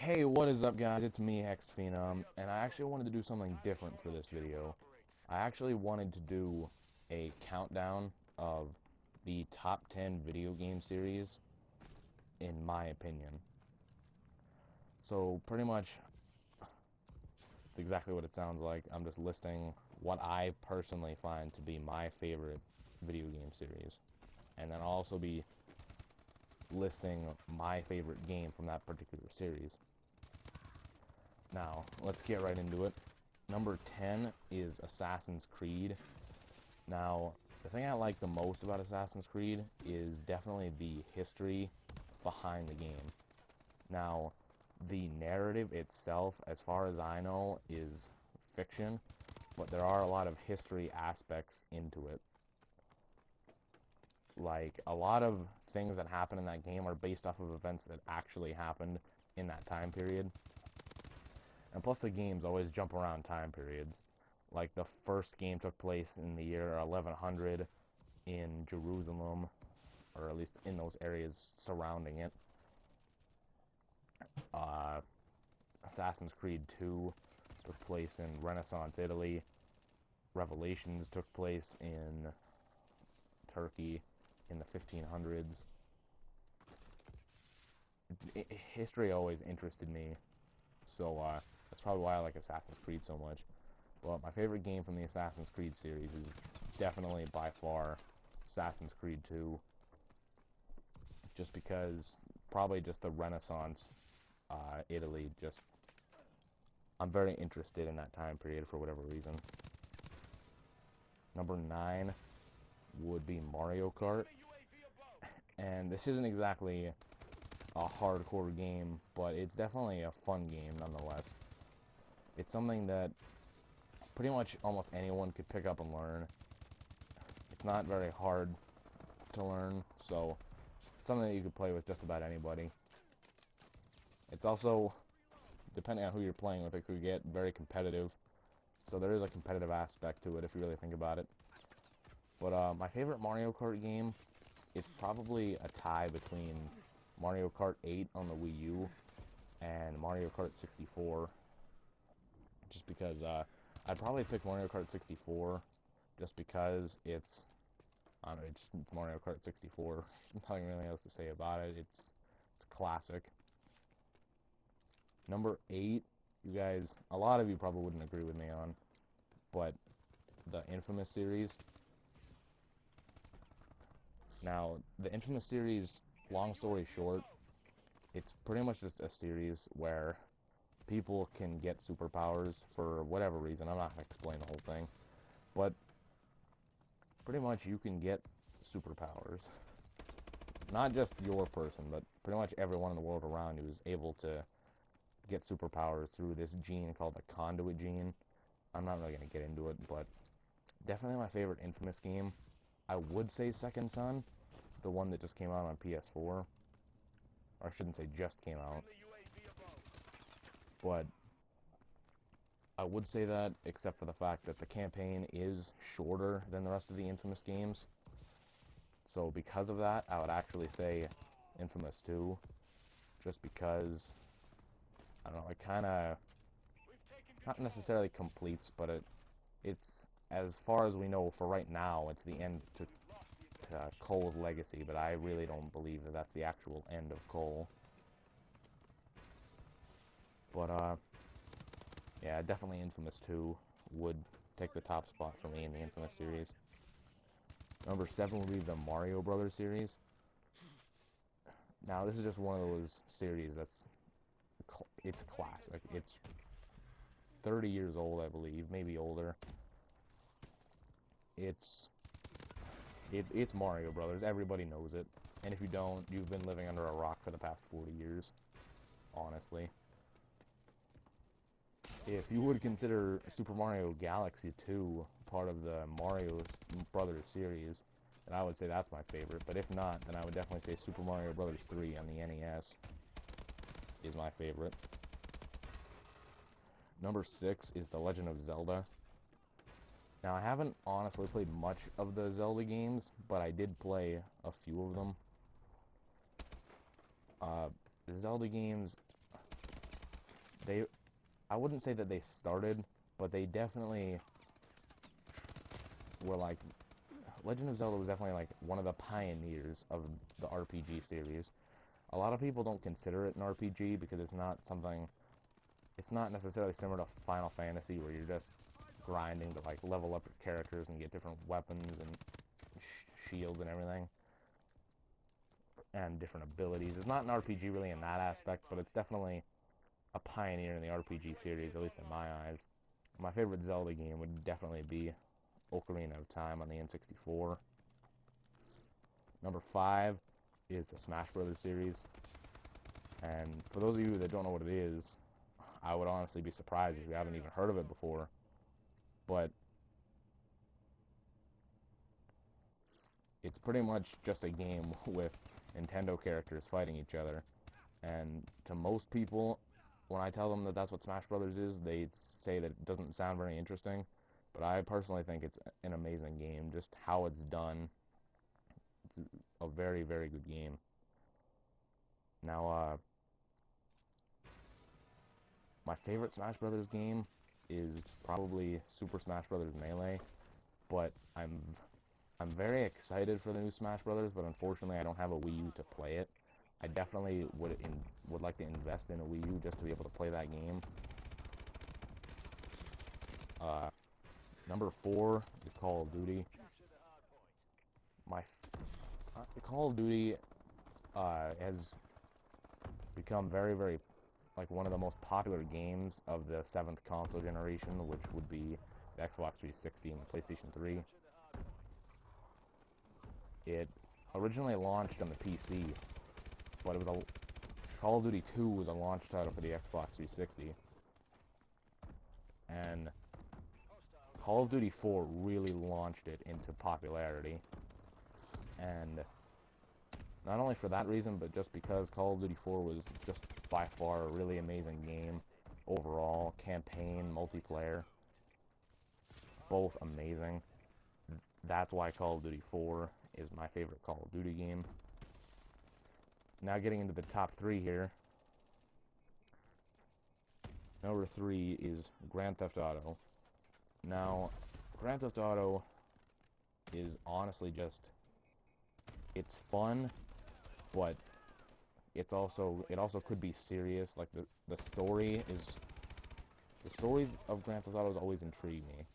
Hey, what is up guys? It's me, HexPhenom, and I actually wanted to do something different for this video. I actually wanted to do a countdown of the top 10 video game series, in my opinion. So, pretty much, it's exactly what it sounds like. I'm just listing what I personally find to be my favorite video game series. And then I'll also be listing my favorite game from that particular series. Now, let's get right into it. Number 10 is Assassin's Creed. Now, the thing I like the most about Assassin's Creed is definitely the history behind the game. Now, the narrative itself, as far as I know, is fiction, but there are a lot of history aspects into it. Like, a lot of things that happen in that game are based off of events that actually happened in that time period. And plus the games always jump around time periods. Like the first game took place in the year 1100 in Jerusalem, or at least in those areas surrounding it. Assassin's Creed 2 took place in Renaissance Italy. Revelations took place in Turkey in the 1500s. History always interested me, so that's probably why I like Assassin's Creed so much. But my favorite game from the Assassin's Creed series is definitely by far Assassin's Creed 2. Just because, probably just the Renaissance, Italy, I'm very interested in that time period for whatever reason. Number 9 would be Mario Kart. And this isn't exactly a hardcore game, but it's definitely a fun game nonetheless. It's something that pretty much almost anyone could pick up and learn. It's not very hard to learn, so it's something that you could play with just about anybody. It's also, depending on who you're playing with, it could get very competitive. So there is a competitive aspect to it if you really think about it. But my favorite Mario Kart game, it's probably a tie between Mario Kart 8 on the Wii U and Mario Kart 64. Just because I'd probably pick Mario Kart 64 just because it's, I don't know, it's Mario Kart 64. Nothing really else to say about it. It's classic. Number 8, you guys, a lot of you probably wouldn't agree with me on, but the Infamous series. Now, the Infamous series, long story short, it's pretty much just a series where people can get superpowers for whatever reason. I'm not going to explain the whole thing. But pretty much you can get superpowers. Not just your person, but pretty much everyone in the world around you is able to get superpowers through this gene called the conduit gene. I'm not really going to get into it, but definitely my favorite Infamous game. I would say Second Son, the one that just came out on PS4. Or I shouldn't say just came out. But I would say that, except for the fact that the campaign is shorter than the rest of the Infamous games. So because of that, I would actually say Infamous 2. Just because, I don't know, it kind of, not necessarily completes, but it's, as far as we know for right now, it's the end to Cole's legacy, but I really don't believe that that's the actual end of Cole. But, yeah, definitely Infamous 2 would take the top spot for me in the Infamous series. Number 7 would be the Mario Brothers series. Now, this is just one of those series that's, it's classic. It's 30 years old, I believe, maybe older. It's Mario Brothers. Everybody knows it. And if you don't, you've been living under a rock for the past 40 years. Honestly. If you would consider Super Mario Galaxy 2 part of the Mario Brothers series, then I would say that's my favorite. But if not, then I would definitely say Super Mario Brothers 3 on the NES is my favorite. Number 6 is The Legend of Zelda. Now, I haven't honestly played much of the Zelda games, but I did play a few of them. The Zelda games, they, I wouldn't say that they started, but they definitely were like, Legend of Zelda was definitely like one of the pioneers of the RPG series. A lot of people don't consider it an RPG because it's not something, it's not necessarily similar to Final Fantasy where you're just grinding to like level up your characters and get different weapons and shields and everything, and different abilities. It's not an RPG really in that aspect, but it's definitely a pioneer in the RPG series, at least in my eyes. My favorite Zelda game would definitely be Ocarina of Time on the N64. Number 5 is the Smash Brothers series. And for those of you that don't know what it is, I would honestly be surprised if you haven't even heard of it before. But it's pretty much just a game with Nintendo characters fighting each other. And to most people, when I tell them that that's what Smash Brothers is, they say that it doesn't sound very interesting. But I personally think it's an amazing game. Just how it's done, it's a very, very good game. Now, my favorite Smash Brothers game is probably Super Smash Brothers Melee, but I'm very excited for the new Smash Brothers, but unfortunately I don't have a Wii U to play it. I definitely would like to invest in a Wii U just to be able to play that game. Number 4 is Call of Duty. Call of Duty has become very, very like one of the most popular games of the 7th console generation, which would be the Xbox 360 and the PlayStation 3. It originally launched on the PC, but it was Call of Duty 2 was a launch title for the Xbox 360, and Call of Duty 4 really launched it into popularity. And not only for that reason, but just because Call of Duty 4 was just by far a really amazing game overall. Campaign, multiplayer, both amazing. That's why Call of Duty 4 is my favorite Call of Duty game. Now getting into the top 3 here. Number 3 is Grand Theft Auto. Now, Grand Theft Auto is honestly just, it's fun, but it also could be serious. Like the stories of Grand Theft Auto always intrigue me.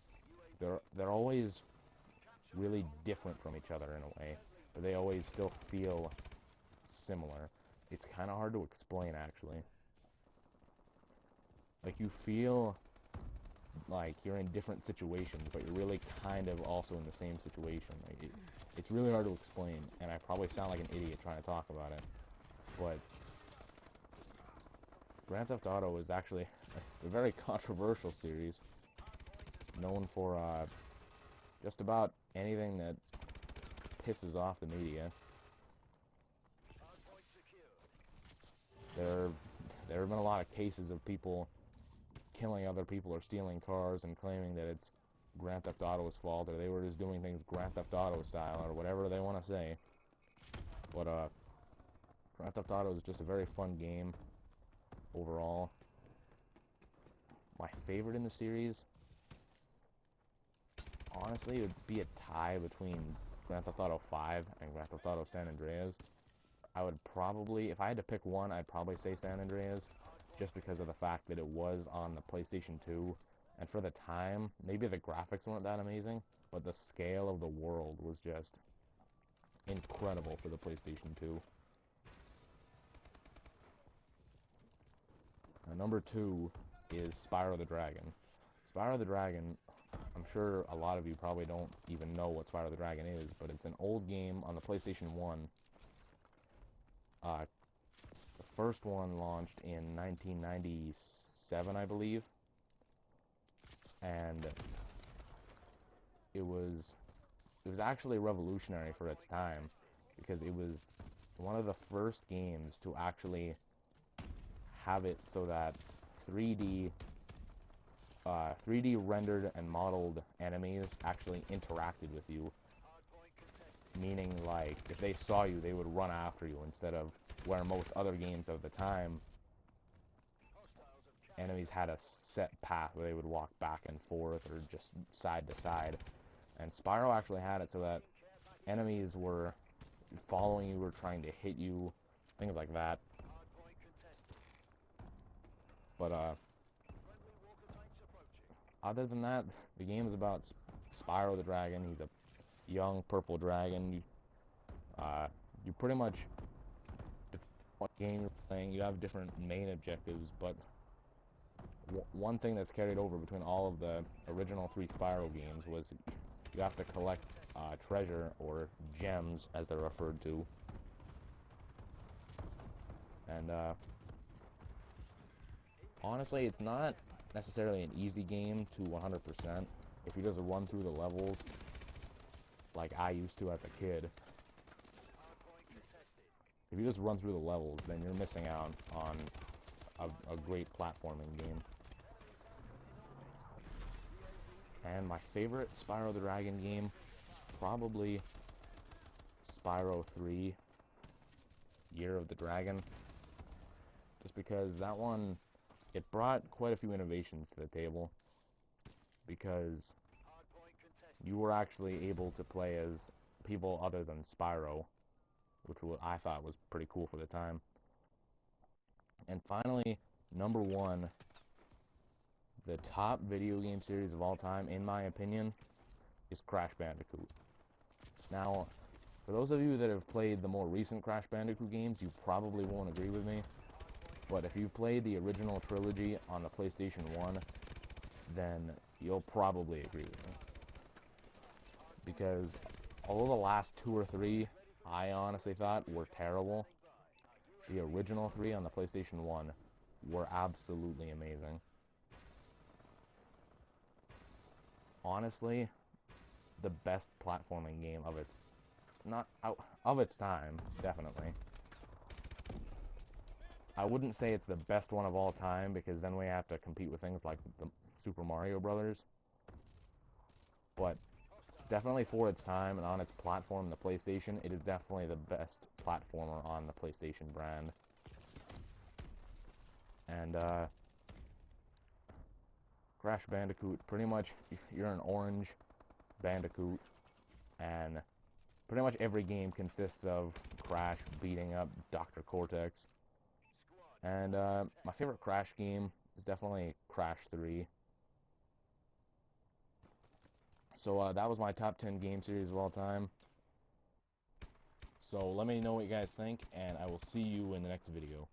They're always really different from each other in a way, but they always still feel similar. It's kind of hard to explain, actually. Like, you feel like you're in different situations, but you're really kind of also in the same situation. Like, it's really hard to explain, and I probably sound like an idiot trying to talk about it, but Grand Theft Auto is actually it's a very controversial series, known for just about anything that pisses off the media. There have been a lot of cases of people killing other people or stealing cars and claiming that it's Grand Theft Auto's fault, or they were just doing things Grand Theft Auto style, or whatever they want to say. But Grand Theft Auto is just a very fun game overall. My favorite in the series, honestly, it would be a tie between Grand Theft Auto 5 and Grand Theft Auto San Andreas. I would probably, if I had to pick one, I'd probably say San Andreas, just because of the fact that it was on the PlayStation 2, and for the time, maybe the graphics weren't that amazing, but the scale of the world was just incredible for the PlayStation 2. Now, number 2 is Spyro the Dragon. Spyro the Dragon, I'm sure a lot of you probably don't even know what Spyro the Dragon is, but it's an old game on the PlayStation 1. The first one launched in 1997, I believe, and it was actually revolutionary for its time, because it was one of the first games to actually have it so that 3D rendered and modeled enemies actually interacted with you. Meaning, like, if they saw you, they would run after you, instead of where most other games of the time, enemies had a set path where they would walk back and forth or just side to side. And Spyro actually had it so that enemies were following you or trying to hit you, things like that. But other than that, the game is about Spyro the Dragon. He's a young purple dragon. You pretty much, what game you're playing, you have different main objectives, but one thing that's carried over between all of the original 3 Spyro games was you have to collect treasure, or gems as they're referred to. And honestly, it's not necessarily an easy game to 100% if you just run through the levels like I used to as a kid. If you just run through the levels, then you're missing out on a great platforming game. And my favorite Spyro the Dragon game is probably Spyro 3, Year of the Dragon. Just because that one, it brought quite a few innovations to the table. Because you were actually able to play as people other than Spyro, which I thought was pretty cool for the time. And finally, number 1, the top video game series of all time, in my opinion, is Crash Bandicoot. Now, for those of you that have played the more recent Crash Bandicoot games, you probably won't agree with me. But if you played the original trilogy on the PlayStation 1, then you'll probably agree with me. Because although the last 2 or 3, I honestly thought were terrible, the original 3 on the PlayStation 1 were absolutely amazing. Honestly, the best platforming game of its time, definitely. I wouldn't say it's the best one of all time, because then we have to compete with things like the Super Mario Brothers. But definitely for its time and on its platform, the PlayStation, it is definitely the best platformer on the PlayStation brand. And Crash Bandicoot, pretty much you're an orange Bandicoot, and pretty much every game consists of Crash beating up Dr. Cortex. And my favorite Crash game is definitely Crash 3. So that was my top 10 game series of all time. So let me know what you guys think, and I will see you in the next video.